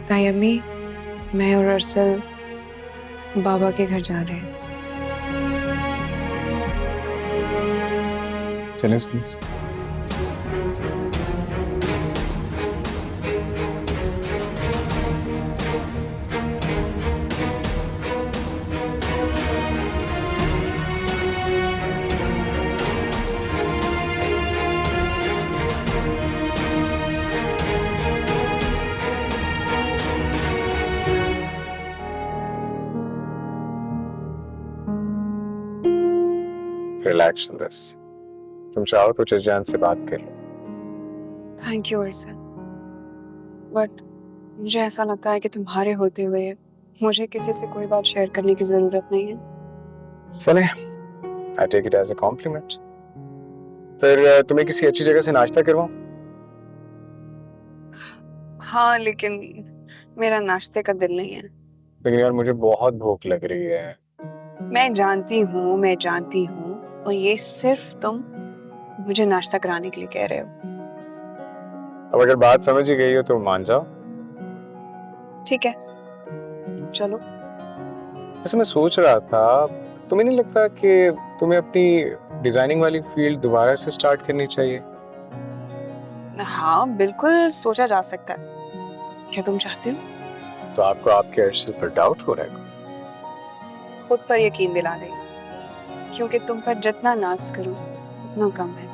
ताई अम्मी, मैं और अरसल बाबा के घर जा रहे हैं। चलें। रिलैक्स बस। तुम चाहो तो जजान से बात कर लो। थैंक यू अरसल, बट मुझे ऐसा लगता है कि तुम्हारे होते हुए मुझे किसी से कोई बात शेयर करने की जरूरत नहीं है। चले, I take it as a compliment. फिर तुम्हें किसी अच्छी जगह से नाश्ता करवाऊं? हाँ, लेकिन मेरा नाश्ते का दिल नहीं है। लेकिन यार मुझे बहुत भूख लग रही है। मैं जानती हूँ, मैं जानती हूँ, और ये सिर्फ तुम मुझे नाश्ता कराने के लिए कह रहे हो। अब अगर बात समझ ही गई हो तो मान जाओ। ठीक है, चलो। वैसे मैं सोच रहा था, तुम्हें नहीं लगता कि तुम्हें अपनी डिजाइनिंग वाली फील्ड दोबारा से स्टार्ट करनी चाहिए? हाँ, बिल्कुल सोचा जा सकता है। क्या तुम चाहते हो? तो आपको आपके अरसल पर डाउट हो रहा है? खुद पर यकीन दिला रही हूँ, क्योंकि तुम पर जितना नाज करूं उतना कम है।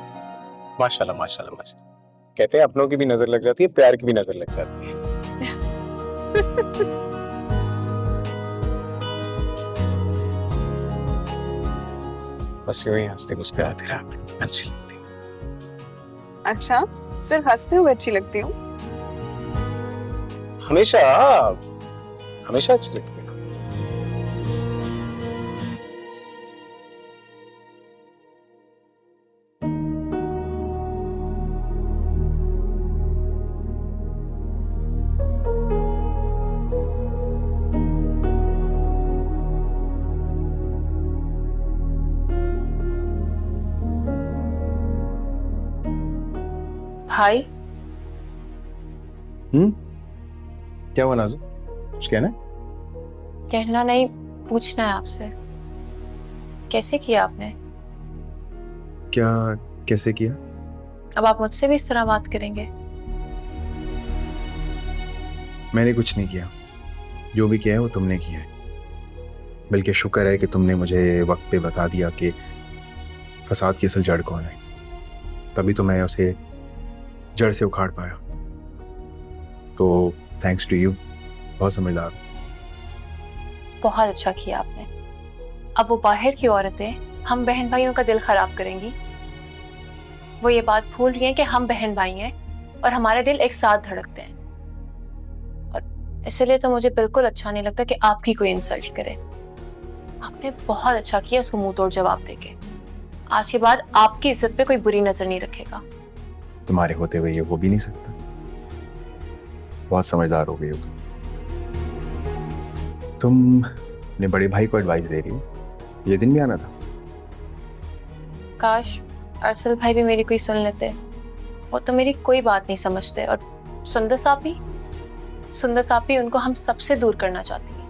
माशाल्लाह माशाल्लाह माशाल्लाह। कहते हैं अपनों की भी नजर लग जाती है, प्यार की भी नजर लग जाती है। बस यूं ही हंसते मुस्कुराते रहा, अच्छी लगती है। अच्छा, सिर्फ हंसते हुए अच्छी लगती हूँ? हमेशा हमेशा अच्छी लगती है। भाई, क्या हुआ नाज़ो? कुछ कहना है? कहना नहीं, पूछना है आपसे। कैसे किया आपने? क्या? कैसे किया? अब आप मुझसे भी इस तरह बात करेंगे? मैंने कुछ नहीं किया। जो भी किया है वो तुमने किया है। बल्कि शुक्र है कि तुमने मुझे वक्त पे बता दिया कि फसाद की असल जड़ कौन है। तभी तो मैं उसे जड़ से उखाड़ पाया। तो थैंक्स टू यू। बहुत समझदार हो। बहुत अच्छा किया आपने। अब वो बाहर की औरतें हम बहन भाइयों का दिल खराब करेंगी। वो ये बात भूल रही हैं कि हम बहन भाई हैं और हमारे दिल एक साथ धड़कते हैं। और इसलिए तो मुझे बिल्कुल अच्छा नहीं लगता कि आपकी कोई इंसल्ट करे। आपने बहुत अच्छा किया उसको मुंह तोड़ जवाब देके। आज के बाद आपकी इज्जत पे कोई बुरी नजर नहीं रखेगा। तुम्हारे होते हुए ये हो भी नहीं सकता। बहुत समझदार हो गई हो तुम अपने बड़े भाई को एडवाइस दे रही हो। ये दिन भी आना था। काश अरसल भाई भी मेरी कोई सुन लेते। वो तो मेरी कोई बात नहीं समझते। और सुंदर सापी उनको हम सबसे दूर करना चाहती है।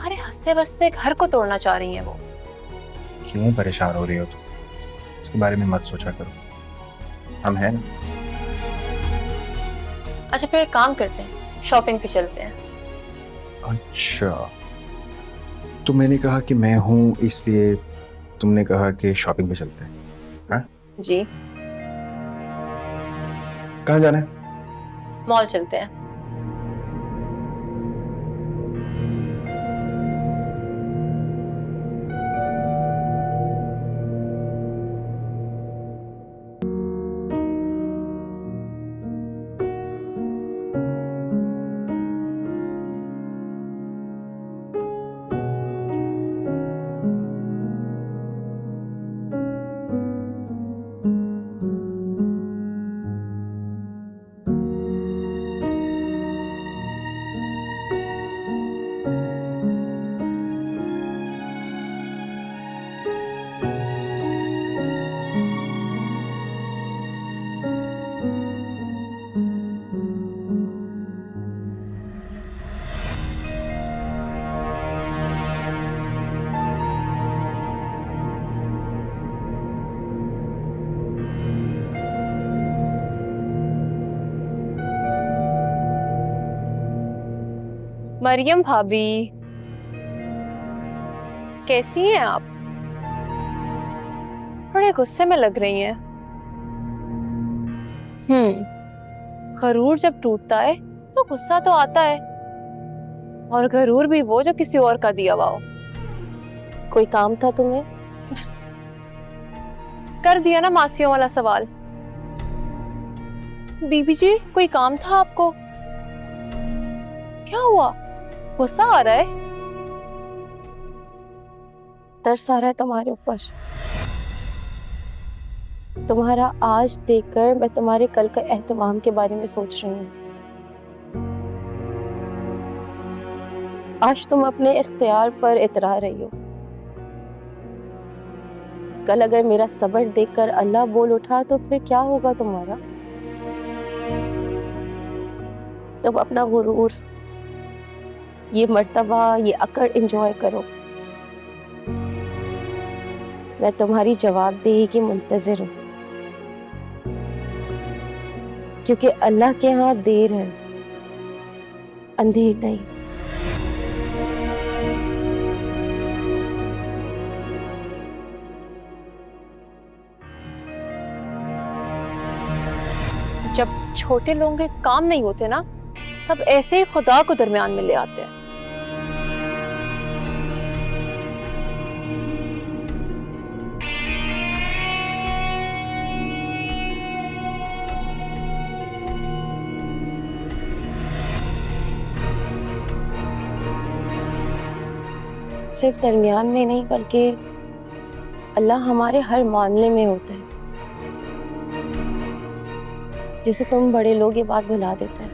अरे हंसते बसते घर को तोड़ना चाह रही हैं वो। क्यों परेशान हो रही हो तुम? उसके बारे में मत सोचा करो। हम हैं ना। अच्छा फिर एक काम करते हैं, शॉपिंग पे चलते हैं। अच्छा, तो मैंने कहा कि मैं हूं इसलिए तुमने कहा कि शॉपिंग पे चलते हैं। हाँ? जी, कहाँ जाना है? मॉल चलते हैं। मरियम भाभी, कैसी हैं आप? बड़े गुस्से में लग रही हैं। गरूर जब टूटता है तो गुस्सा तो आता है, और गरूर भी वो जो किसी और का दिया हुआ हो। कोई काम था तुम्हें? कर दिया ना मासियों वाला सवाल। बीबी जी, कोई काम था आपको? क्या हुआ, गुस्सा आ रहा है? तरस आ रहा है तुम्हारे ऊपर। तुम्हारा आज देखकर मैं तुम्हारे कल का एहतमाम के बारे में सोच रही हूँ। आज तुम अपने इख्तियार पर इतरा रही हो। कल अगर मेरा सब्र देखकर अल्लाह बोल उठा तो फिर क्या होगा तुम्हारा? तुम अपना गुरूर, ये मर्तबा, ये अकड़ एंजॉय करो। मैं तुम्हारी जवाबदेही की मुंतजिर हूँ, क्योंकि अल्लाह के यहाँ देर है, अंधेर नहीं। जब छोटे लोगों के काम नहीं होते ना, तब ऐसे ही खुदा को दरमियान में ले आते हैं। सिर्फ दरमियान में नहीं, बल्कि अल्लाह हमारे हर मामले में होता है। जिसे तुम बड़े लोग ये बात भुला देते हैं।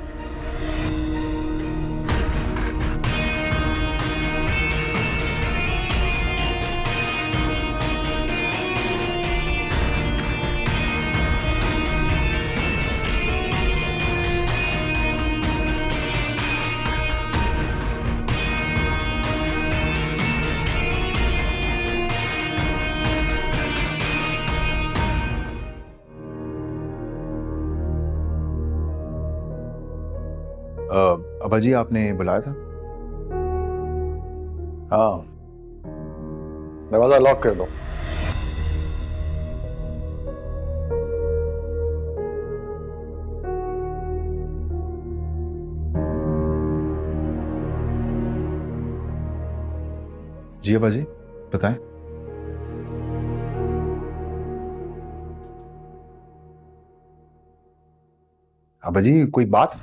अब्बा जी, आपने बुलाया था? हाँ, दरवाजा लॉक कर दो। जी अब्बा जी, बताएं। अब्बा जी, कोई बात?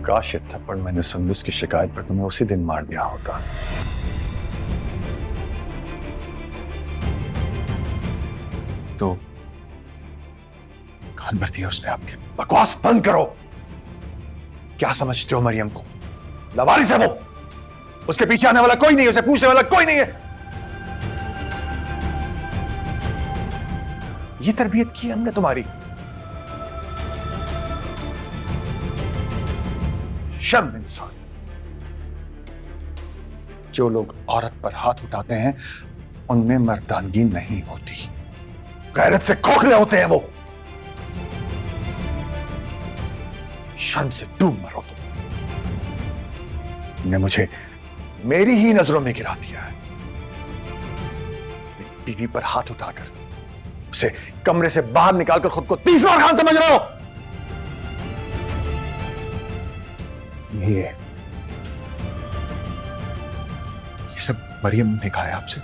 काश ये थप्पड़ मैंने सुंदस की शिकायत पर तुम्हें उसी दिन मार दिया होता। तो कान भर दिया उसने आपके? बकवास बंद करो। क्या समझते हो मरियम को? लवारिस है वो। उसके पीछे आने वाला कोई नहीं, उसे पूछने वाला कोई नहीं है। ये तरबियत की हमने तुम्हारी। शर्म इंसान। जो लोग औरत पर हाथ उठाते हैं उनमें मर्दानगी नहीं होती, गैरत से खोखले होते हैं वो। शर्म से डूब मरो तुमने मुझे मेरी ही नजरों में गिरा दिया है। बीवी पर हाथ उठाकर उसे कमरे से बाहर निकालकर खुद को 30 बार खान समझ रहे हो। ये सब मरियम ने कहा है आपसे?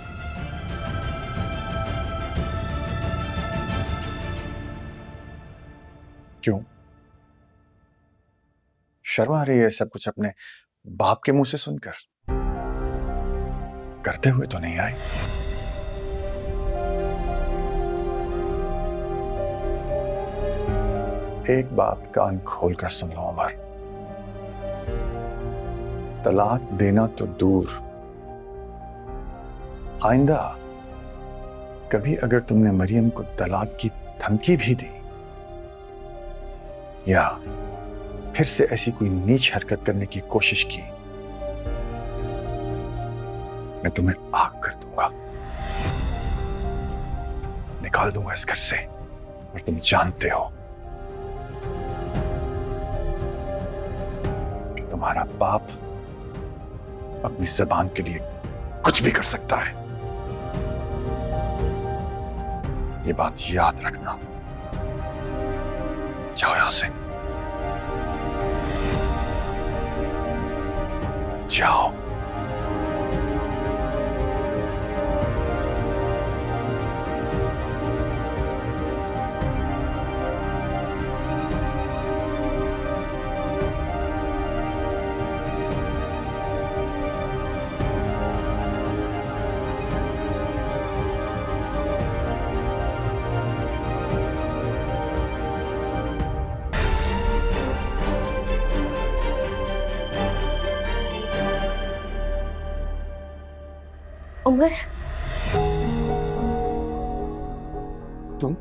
क्यों शर्म आ रही है सब कुछ अपने बाप के मुंह से सुनकर? करते हुए तो नहीं आई। एक बात कान खोलकर सुन लो उमर, तलाक देना तो दूर, आइंदा कभी अगर तुमने मरियम को तलाक की धमकी भी दी या फिर से ऐसी कोई नीच हरकत करने की कोशिश की, मैं तुम्हें आग कर दूंगा। निकाल दूंगा इस घर से, और तुम जानते हो कि तुम्हारा बाप अपनी जबान के लिए कुछ भी कर सकता है। ये बात याद रखना। जाओ यहां से, जाओ। उमर, तुम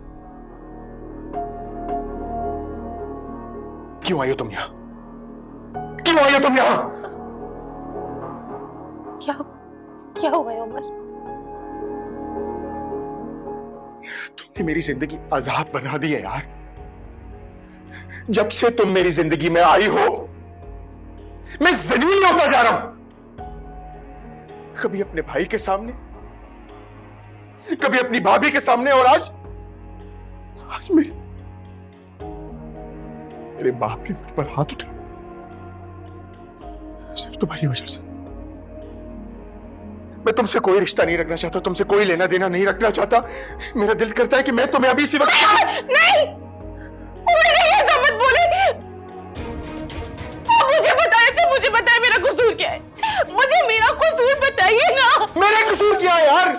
क्यों आई हो तुम यहाँ? क्यों आई हो तुम यहाँ? क्या क्या हुआ है उमर? तुमने मेरी जिंदगी अजाब बना दी है यार। जब से तुम मेरी जिंदगी में आई हो, मैं जलील होता जा रहा हूं। कभी अपने भाई के सामने, कभी अपनी भाभी के सामने, और आज मेरे बाप ने मुझ पर हाथ उठाया सिर्फ तुम्हारी वजह से। मैं तुमसे कोई रिश्ता नहीं रखना चाहता, तुमसे कोई लेना देना नहीं रखना चाहता। मेरा दिल करता है कि मैं तुम्हें अभी इसी वक्त नहीं, ऐसा मत बोले। मुझे बताइए, मुझे बताइए मेरा कसूर क्या है। मुझे मेरा कसूर बताइए ना। मेरा कसूर क्या है यार?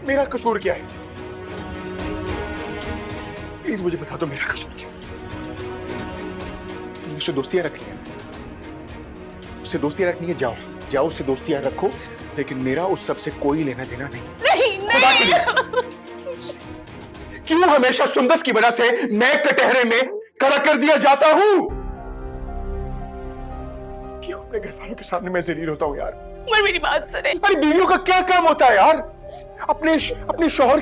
मेरा कसूर क्या है? प्लीज मुझे बता दो मेरा कसूर क्या है। तुमने उससे दोस्तियां रखनी है, उससे दोस्तियां रखनी है, जाओ जाओ उससे दोस्तियां रखो, लेकिन मेरा उस सब से कोई लेना देना नहीं। खुदा के लिए क्यों हमेशा सुंदस की वजह से मैं कटहरे में खड़ा कर दिया जाता हूं? क्यों अपने घर वालों के सामने मैं जलील होता हूं यार? उमर मेरी बात सुने। अरे बीवियों का क्या काम होता है यार? अपने शौहर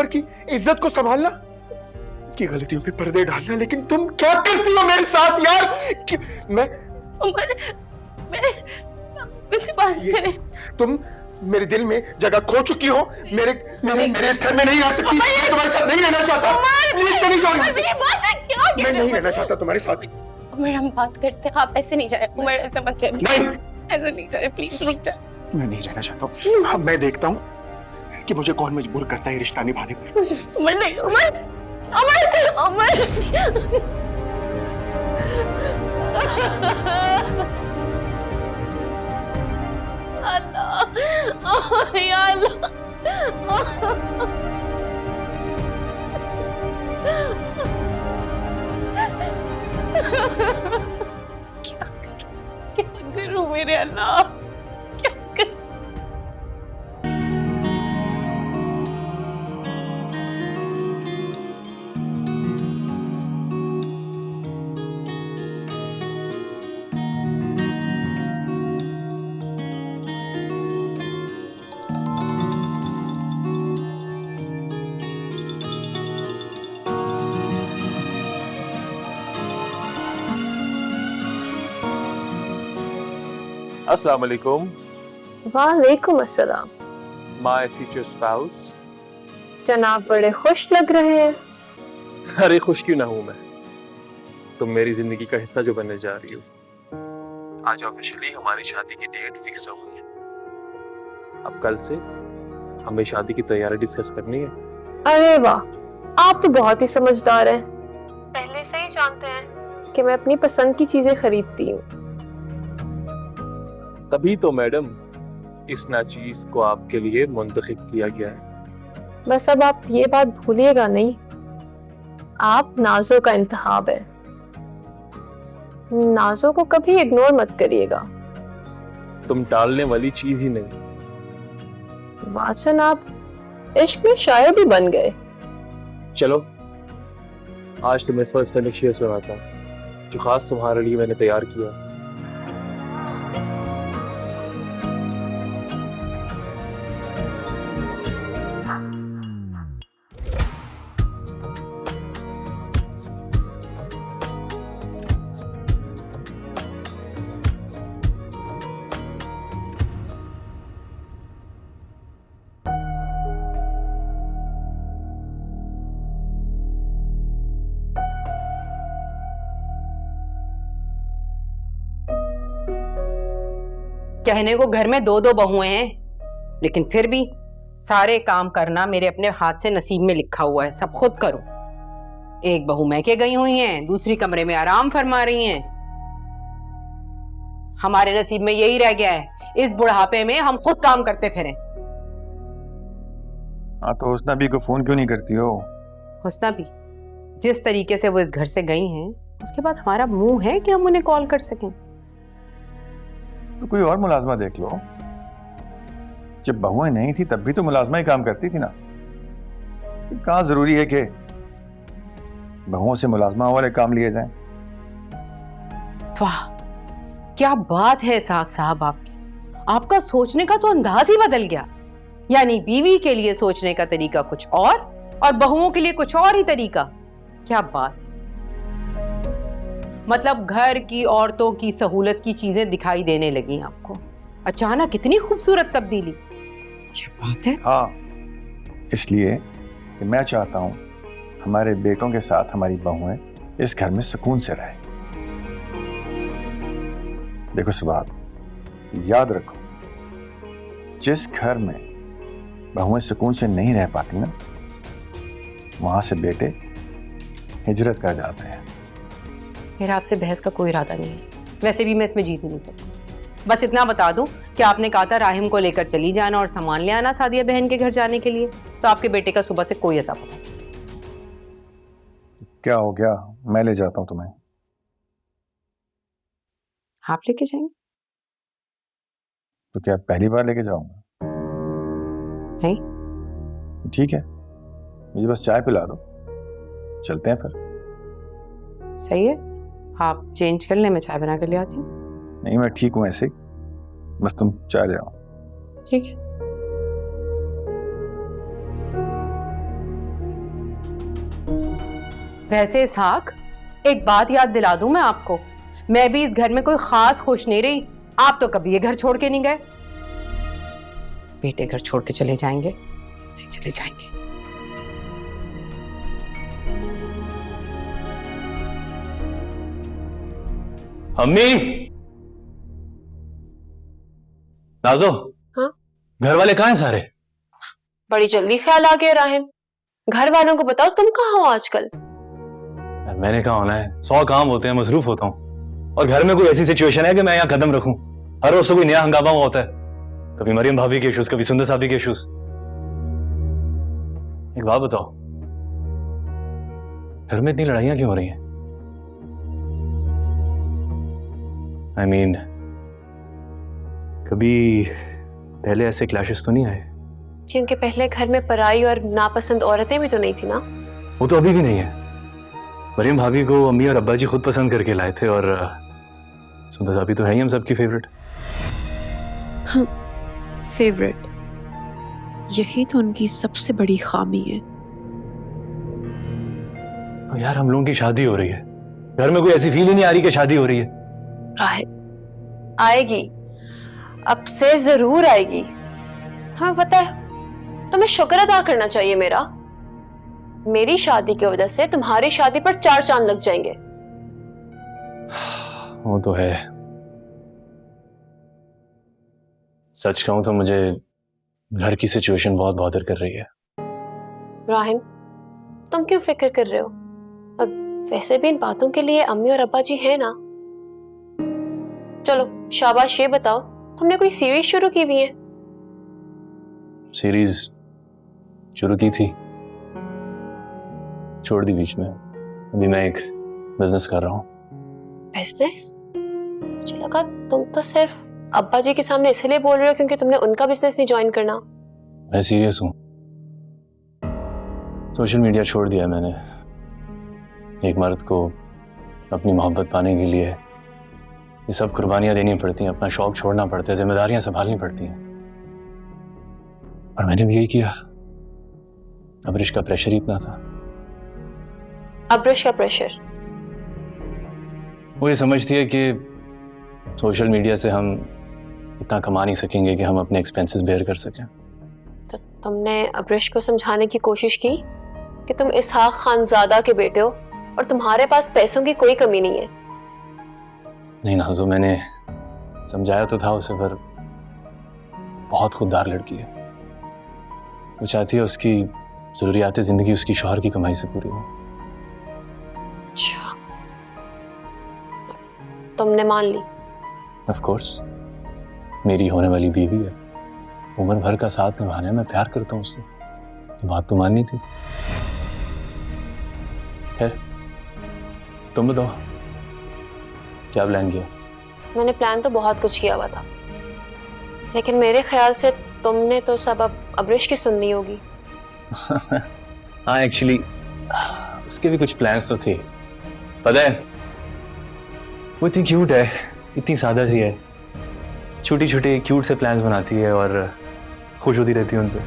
की इज्जत को संभालना, की गलतियों पे पर्दे डालना, लेकिन तुम क्या करती हो मेरे साथ यार? मैं उमर, मुझसे बात करें। तुम मेरे दिल में जगह खो चुकी हो। मेरे इस घर में नहीं रह सकती। मैं तुम्हारे साथ नहीं रहना चाहता। प्लीज चली जाओ यहाँ से। मैं नहीं रहना चाहता तुम्हारे साथ। उमर हम बात करते हैं, आप ऐसे नहीं जाए। उमर ऐसे मत जाए। नहीं, ऐसे नहीं जाए, प्लीज रुक जाए। मैं नहीं रहना चाहता हूँ। अब मैं देखता हूँ कि मुझे कौन मजबूर करता है रिश्ता निभाने पर। उमर नहीं, उमर, उमर, उमर। अल्लाह, या अल्लाह। क्या करूं मेरे अल्लाह, क्या करूं? अस्सलाम वालेकुम। वालेकुम अस्सलाम। My future spouse. जनाब बड़े खुश लग रहे हैं। अरे खुश क्यों ना हूं मैं, तुम मेरी जिंदगी का हिस्सा जो बनने जा रही हो। आज ऑफिशियली हमारी शादी की डेट फिक्स हो गई है। अब कल से हमें शादी की तैयारी डिस्कस करनी है। अरे वाह, आप तो बहुत ही समझदार हैं। पहले से ही जानते हैं कि मैं अपनी पसंद की चीजें खरीदती हूँ। तभी तो मैडम इस नाचीज को आपके लिए मुंतखब किया गया है। बस अब आप ये बात भूलिएगा नहीं, आप नाजो का इंतखाब है। नाजो को कभी इग्नोर मत करिएगा। तुम टालने वाली चीज ही नहीं। वाचन, आप इश्क में शायर भी बन गए। चलो आज तुम्हें फर्स्ट टाइम एक शेर सुनाता हूँ जो खास तुम्हारे लिए मैंने तैयार किया। कहने को घर में 2-2 बहुएं हैं, लेकिन फिर भी सारे काम करना मेरे अपने हाथ से नसीब में लिखा हुआ है, सब खुद करूं। एक बहू मैके गई हुई हैं, दूसरी कमरे में आराम फरमा रही हैं। हमारे नसीब में यही रह गया है, इस बुढ़ापे में हम खुद काम करते फिरें। हाँ, तो हुस्ना भी को फोन क्यों नहीं करती हो? हुस्ना भी जिस तरीके से वो इस घर से गई हैं, उसके बाद हमारा मुंह है कि हम उन्हें कॉल कर सकें। तो कोई और मुलाजमा देख लो। जब बहुएं नहीं थी तब भी तो मुलाजमा ही काम करती थी ना। कहाँ जरूरी है कि बहुओं से मुलाजमा वाले काम लिए जाएं? वाह, क्या बात है इसहाक साहब आपकी। आपका सोचने का तो अंदाज ही बदल गया। यानी बीवी के लिए सोचने का तरीका कुछ और बहुओं के लिए कुछ और ही तरीका। क्या बात है। मतलब घर की औरतों की सहूलत की चीजें दिखाई देने लगी आपको अचानक। इतनी खूबसूरत तब्दीली, क्या बात है। हाँ, इसलिए कि मैं चाहता हूं हमारे बेटों के साथ हमारी बहुएं इस घर में सुकून से रहे। देखो सुभाष, याद रखो, जिस घर में बहुएं सुकून से नहीं रह पाती ना, वहां से बेटे हिजरत कर जाते हैं। मेरा आपसे बहस का कोई इरादा नहीं है, वैसे भी मैं इसमें जीत ही नहीं सकती। बस इतना बता दूं कि आपने कहा था राहिम को लेकर चली जाना और सामान ले आना सादिया बहन के घर जाने के लिए, तो आपके बेटे का सुबह से कोई अता पता नहीं। क्या हो गया, मैं ले जाता हूं तुम्हें। आप लेके जाएंगे? तो क्या पहली बार लेके जाऊंगा? नहीं। ठीक है, मुझे बस चाय पिला दो, चलते हैं फिर। सही है, आप चेंज कर लें, मैं चाय बना कर ले आती हूँ। नहीं, मैं ठीक हूं ऐसे ही, बस तुम चाय ले आओ। ठीक है। वैसे इसहाक, एक बात याद दिला दूं मैं आपको, मैं भी इस घर में कोई खास खुश नहीं रही। आप तो कभी ये घर छोड़ के नहीं गए। बेटे घर छोड़ के चले जाएंगे, चले जाएंगे। अम्मी, नाजो। हाँ? घर वाले कहाँ हैं सारे? बड़ी जल्दी ख्याल आ गया राहिम। घर वालों को बताओ तुम कहाँ हो आजकल। मैंने कहा होना है, 100 काम होते हैं, मसरूफ होता हूँ। और घर में कोई ऐसी सिचुएशन है कि मैं यहाँ कदम रखूं? हर रोज तो कोई नया हंगामा होता है, कभी मरियम भाभी के इश्यूज, कभी सुंदर साहब के इश्यूज। एक बात बताओ, घर में इतनी लड़ाइयां क्यों हो रही हैं? I mean, कभी पहले ऐसे क्लैशेस तो नहीं आए? क्योंकि पहले घर में पराई और नापसंद औरतें भी तो नहीं थी ना। वो तो अभी भी नहीं है। मरियम भाभी को अम्मी और अब्बा जी खुद पसंद करके लाए थे, और सुंदर भाभी तो है ही हम सबकी फेवरेट। फेवरेट, यही तो उनकी सबसे बड़ी खामी है। यार, हम लोगों की शादी हो रही है, घर में कोई ऐसी फील ही नहीं आ रही कि शादी हो रही है। आएगी, अब से जरूर आएगी। तुम्हें पता है, तुम्हें शुक्र अदा करना चाहिए मेरा। मेरी शादी की वजह से तुम्हारी शादी पर 4 चांद लग जाएंगे। वो तो है। सच कहूं तो मुझे घर की सिचुएशन बहुत बॉदर कर रही है। राहिम, तुम क्यों फिक्र कर रहे हो? अब वैसे भी इन बातों के लिए अम्मी और अब्बा जी हैं ना। चलो शाबाश, ये बताओ तुमने कोई सीरीज शुरू की हुई है? सीरीज शुरू की थी, छोड़ दी बीच में। अभी मैं एक बिजनेस कर रहा हूँ। बिजनेस? मुझे लगा तुम तो सिर्फ अब्बा जी के सामने इसलिए बोल रहे हो क्योंकि तुमने उनका बिजनेस नहीं ज्वाइन करना। मैं सीरियस हूँ। सोशल मीडिया छोड़ दिया मैंने। एक मर्द को अपनी मोहब्बत पाने के लिए ये सब कुर्बानियां देनी पड़ती हैं, अपना शौक छोड़ना पड़ता है, जिम्मेदारियां संभालनी पड़ती हैं। और मैंने भी यही किया। अब्रिश का प्रेशर ही इतना था। अब्रिश का प्रेशर? वो ये समझती है कि सोशल मीडिया से हम इतना कमा नहीं सकेंगे कि हम अपने एक्सपेंसेस बेयर कर सकें। तो तुमने अब्रिश को समझाने की कोशिश की कि तुम इसहाक खानजादा के बेटे हो और तुम्हारे पास पैसों की कोई कमी नहीं है? नहीं नाज़ो, मैंने समझाया तो था उसे, पर बहुत खुददार लड़की है। वो चाहती है उसकी जरूरियात जिंदगी उसकी शौहर की कमाई से पूरी हो। अच्छा, तुमने मान ली? ऑफ कोर्स, मेरी होने वाली बीवी है, उम्र भर का साथ निभाना है, मैं प्यार करता हूँ उससे, तो बात तो माननी थी। है, तुम बताओ क्या प्लान किया? मैंने प्लान तो बहुत कुछ किया हुआ था, लेकिन मेरे ख्याल से तुमने तो सब अब अब्रिश की सुननी होगी। हाँ, एक्चुअली उसके भी कुछ प्लान्स तो थे। पता है, वो इतनी क्यूट है, इतनी सादा सी है, छोटी छोटी क्यूट से प्लान्स बनाती है और खुश होती रहती है उन पे।